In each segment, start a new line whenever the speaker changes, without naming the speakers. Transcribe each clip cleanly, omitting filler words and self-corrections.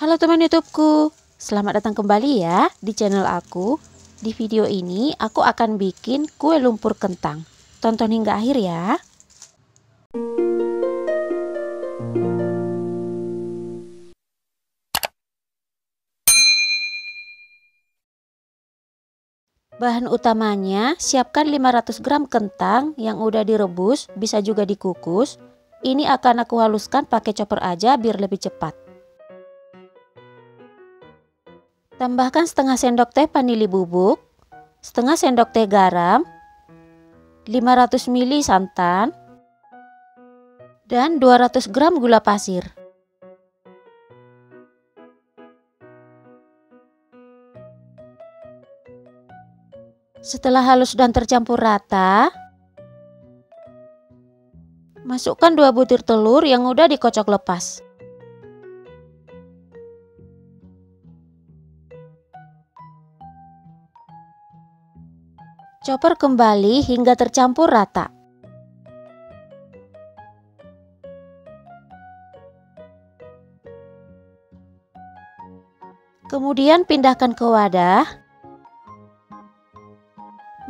Halo teman YouTubeku, selamat datang kembali ya di channel aku. Di video ini aku akan bikin kue lumpur kentang. Tonton hingga akhir ya. Bahan utamanya, siapkan 500 gram kentang yang udah direbus, bisa juga dikukus. Ini akan aku haluskan pakai chopper aja biar lebih cepat. Tambahkan setengah sendok teh vanili bubuk, setengah sendok teh garam, 500 ml santan, dan 200 gram gula pasir. Setelah halus dan tercampur rata, masukkan 2 butir telur yang udah dikocok lepas. Chopper kembali hingga tercampur rata. Kemudian pindahkan ke wadah.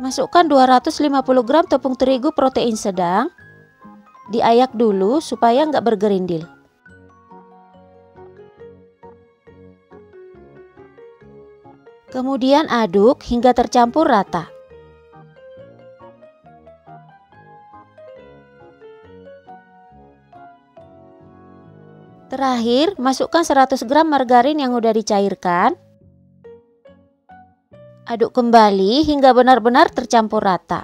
Masukkan 250 gram tepung terigu protein sedang. Diayak dulu supaya nggak bergerindil. Kemudian aduk hingga tercampur rata. Terakhir, masukkan 100 gram margarin yang udah dicairkan. Aduk kembali hingga benar-benar tercampur rata.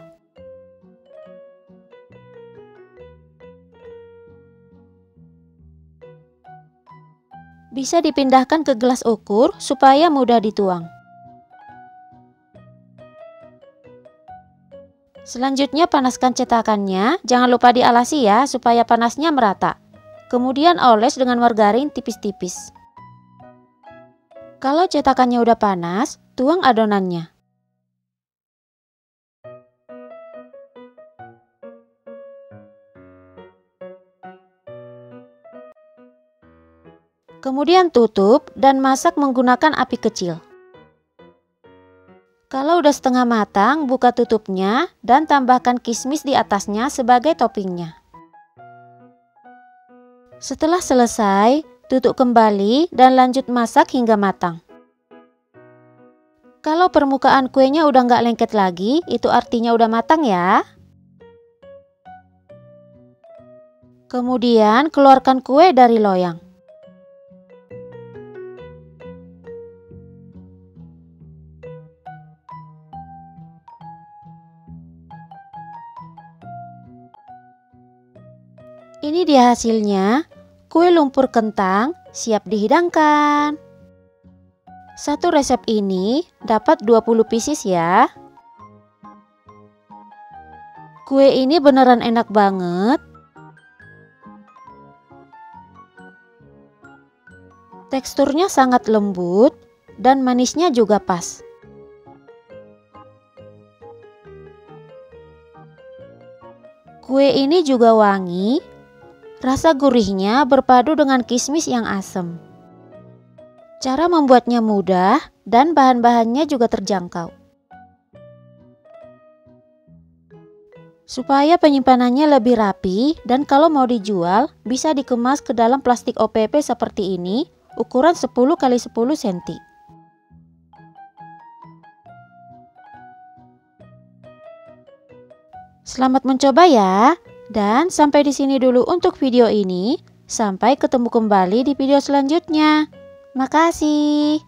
Bisa dipindahkan ke gelas ukur supaya mudah dituang. Selanjutnya panaskan cetakannya, jangan lupa dialasi ya supaya panasnya merata. Kemudian oles dengan margarin tipis-tipis. Kalau cetakannya udah panas, tuang adonannya. Kemudian tutup dan masak menggunakan api kecil. Kalau udah setengah matang, buka tutupnya dan tambahkan kismis di atasnya sebagai toppingnya. Setelah selesai, tutup kembali dan lanjut masak hingga matang. Kalau permukaan kuenya udah nggak lengket lagi, itu artinya udah matang ya. Kemudian keluarkan kue dari loyang. Ini dia hasilnya, kue lumpur kentang siap dihidangkan. Satu resep ini dapat 20 pieces ya. Kue ini beneran enak banget. Teksturnya sangat lembut dan manisnya juga pas. Kue ini juga wangi. Rasa gurihnya berpadu dengan kismis yang asam. Cara membuatnya mudah dan bahan-bahannya juga terjangkau. Supaya penyimpanannya lebih rapi dan kalau mau dijual bisa dikemas ke dalam plastik OPP seperti ini, ukuran 10 x 10 cm. Selamat mencoba ya. Dan sampai di sini dulu untuk video ini. Sampai ketemu kembali di video selanjutnya. Makasih.